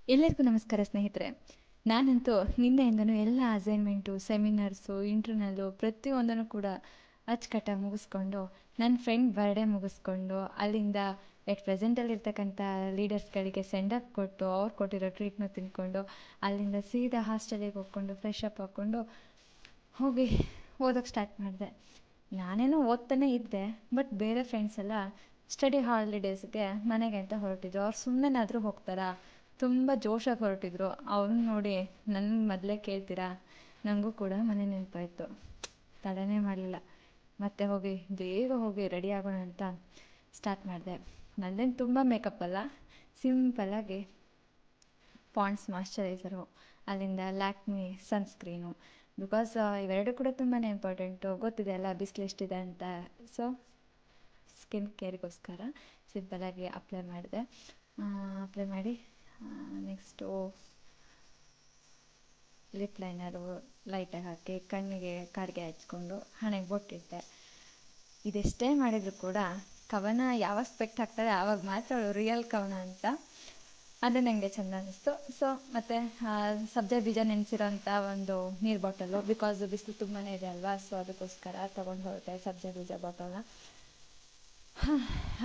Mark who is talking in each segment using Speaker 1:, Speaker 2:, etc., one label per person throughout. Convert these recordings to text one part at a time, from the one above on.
Speaker 1: ಎಲ್ಲರಿಗೂ ನಮಸ್ಕಾರ ಸ್ನೇಹಿತರೆ. ನಾನಂತೂ ನಿನ್ನೆಯಿಂದನೂ ಎಲ್ಲ ಅಸೈನ್ಮೆಂಟು, ಸೆಮಿನಾರ್ಸು, ಇಂಟರ್ನಲ್ಲು ಪ್ರತಿಯೊಂದನ್ನು ಕೂಡ ಅಚ್ಚುಕಟ್ಟಾಗಿ ಮುಗಿಸ್ಕೊಂಡು, ನನ್ನ ಫ್ರೆಂಡ್ ಬರ್ಡೇ ಮುಗಿಸ್ಕೊಂಡು, ಅಲ್ಲಿಂದ ಎಟ್ ಪ್ರೆಸೆಂಟಲ್ಲಿರ್ತಕ್ಕಂಥ ಲೀಡರ್ಸ್ಗಳಿಗೆ ಸೆಂಡ್ ಆಫ್ ಕೊಟ್ಟು, ಅವ್ರು ಕೊಟ್ಟಿರೋ ಟ್ರೀಟ್ನ ತಿಂದ್ಕೊಂಡು, ಅಲ್ಲಿಂದ ಸೀದಾ ಹಾಸ್ಟೆಲಿಗೆ ಹೋಗ್ಕೊಂಡು ಫ್ರೆಶ್ ಅಪ್ ಹಾಕ್ಕೊಂಡು ಹೋಗಿ ಓದೋಕ್ಕೆ ಸ್ಟಾರ್ಟ್ ಮಾಡಿದೆ. ನಾನೇನೋ ಓದ್ತಾನೇ ಇದ್ದೆ, ಬಟ್ ಬೇರೆ ಫ್ರೆಂಡ್ಸ್ ಎಲ್ಲ ಸ್ಟಡಿ ಹಾಲಿಡೇಸ್ಗೆ ಮನೆಗೆ ಅಂತ ಹೊರಟಿದ್ರು. ಅವ್ರು ಸುಮ್ಮನೆನಾದರೂ ಹೋಗ್ತಾರಾ, ತುಂಬ ಜೋಶಾಗಿ ಹೊರಟಿದ್ರು. ಅವ್ರನ್ನ ನೋಡಿ ನನ್ನ ಮೊದಲೇ ಕೇಳ್ತೀರಾ, ನನಗೂ ಕೂಡ ಮನೆ ನೆನಪಾಯಿತು. ತಡನೇ ಮಾಡಲಿಲ್ಲ, ಮತ್ತೆ ಹೋಗಿ ಬೇಗ ಹೋಗಿ ರೆಡಿ ಆಗೋಣ ಅಂತ ಸ್ಟಾರ್ಟ್ ಮಾಡಿದೆ. ನಂದೇನು ತುಂಬ ಮೇಕಪ್ ಅಲ್ಲ, ಸಿಂಪಲ್ಲಾಗಿ ಪಾಂಡ್ಸ್ ಮಾಯ್ಶ್ಚರೈಸರು, ಅಲ್ಲಿಂದ ಲ್ಯಾಕ್ಮಿ ಸನ್ಸ್ಕ್ರೀನು. ಬಿಕಾಸ್ ಇವೆರಡು ಕೂಡ ತುಂಬಾ ಇಂಪಾರ್ಟೆಂಟು, ಗೊತ್ತಿದೆ ಅಲ್ಲ ಬಿಸಿಲು ಎಷ್ಟಿದೆ ಅಂತ. ಸೊ ಸ್ಕಿನ್ ಕೇರಿಗೋಸ್ಕರ ಸಿಂಪಲ್ಲಾಗಿ ಅಪ್ಲೈ ಮಾಡಿದೆ. ಅಪ್ಲೈ ಮಾಡಿ ನೆಕ್ಸ್ಟು ಲಿಪ್ ಲೈನರು ಲೈಟಾಗಿ ಹಾಕಿ ಕಣ್ಣಿಗೆ ಕಾಡಿಗೆ ಹಚ್ಕೊಂಡು ಹಣೆಗೆ ಬೊಟ್ಟಿಟ್ಟೆ. ಇದೆಷ್ಟೇ ಮಾಡಿದರೂ ಕೂಡ ಕವನ ಯಾವಾಗ ಸ್ಪೆಕ್ಟ್ ಹಾಕ್ತಾರೆ ಆವಾಗ ಮಾತ್ರ ಅವಳು ರಿಯಲ್ ಕವನ ಅಂತ. ಅದು ನನಗೆ ಚೆಂದ ಅನ್ನಿಸ್ತು. ಸೊ ಮತ್ತು ಸಬ್ಜೆ ಬೀಜ ನೆನೆಸಿರೋಂಥ ಒಂದು ನೀರು ಬಾಟಲು, ಬಿಕಾಸ್ ಬಿಸಿಲು ತುಂಬಾ ಇದೆ ಅಲ್ವಾ, ಸೊ ಅದಕ್ಕೋಸ್ಕರ ತೊಗೊಂಡು ಹೊರಟೆ ಸಬ್ಜೆ ಬೀಜ ಬಾಟಲ್ನ.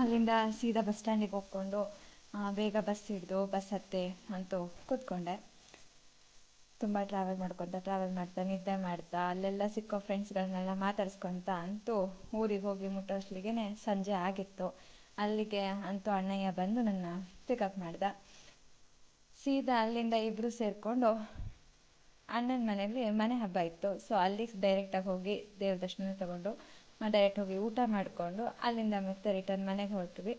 Speaker 1: ಅಲ್ಲಿಂದ ಸೀದಾ ಬಸ್ ಸ್ಟ್ಯಾಂಡಿಗೆ ಹೋಗ್ಕೊಂಡು ಬೇಗ ಬಸ್ ಹಿಡಿದು ಬಸ್ ಹತ್ತಿ ಅಂತೂ ಕೂತ್ಕೊಂಡೆ. ತುಂಬ ಟ್ರಾವೆಲ್ ಮಾಡ್ತಾ ನಿದ್ದೆ ಮಾಡ್ತಾ ಅಲ್ಲೆಲ್ಲ ಸಿಕ್ಕೋ ಫ್ರೆಂಡ್ಸ್ಗಳನ್ನೆಲ್ಲ ಮಾತಾಡ್ಸ್ಕೊತ ಅಂತೂ ಊರಿಗೆ ಹೋಗಿ ಮುಟ್ಟೋಷ್ಟ್ಲಿಗೆ ಸಂಜೆ ಆಗಿತ್ತು. ಅಲ್ಲಿಗೆ ಅಂತೂ ಅಣ್ಣಯ್ಯ ಬಂದು ನನ್ನ ಪಿಕಪ್ ಮಾಡ್ದೆ. ಸೀದಾ ಅಲ್ಲಿಂದ ಇಬ್ಬರು ಸೇರಿಕೊಂಡು ಅಣ್ಣನ ಮನೇಲಿ ಮನೆ ಹಬ್ಬ ಇತ್ತು. ಸೊ ಅಲ್ಲಿಗೆ ಡೈರೆಕ್ಟಾಗಿ ಹೋಗಿ ದೇವ್ರ ದರ್ಶನ ತಗೊಂಡು ಡೈರೆಕ್ಟ್ ಹೋಗಿ ಊಟ ಮಾಡಿಕೊಂಡು ಅಲ್ಲಿಂದ ಮತ್ತೆ ರಿಟರ್ನ್ ಮನೆಗೆ ಹೊರಟ್ವಿ.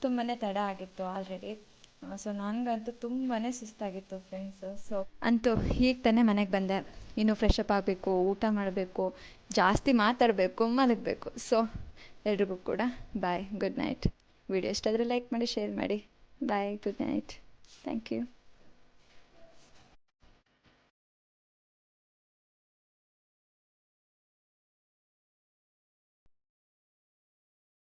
Speaker 1: ತುಂಬಾ ತಡ ಆಗಿತ್ತು ಆಲ್ರೆಡಿ. ಸೊ ನನಗಂತೂ ತುಂಬಾ ಸುಸ್ತಾಗಿತ್ತು ಫ್ರೆಂಡ್ಸು. ಸೊ ಅಂತೂ ಈಗ ತಾನೇ ಮನೆಗೆ ಬಂದೆ. ಇನ್ನೂ ಫ್ರೆಶ್ ಅಪ್ ಆಗಬೇಕು, ಊಟ ಮಾಡಬೇಕು, ಜಾಸ್ತಿ ಮಾತಾಡಬೇಕು, ಮಲಗಬೇಕು. ಸೊ ಎಲ್ರಿಗೂ ಕೂಡ ಬಾಯ್, ಗುಡ್ ನೈಟ್. ವಿಡಿಯೋ ಇಷ್ಟ ಆದರೆ ಲೈಕ್ ಮಾಡಿ, ಶೇರ್ ಮಾಡಿ. ಬಾಯ್, ಗುಡ್ ನೈಟ್, ಥ್ಯಾಂಕ್ ಯು.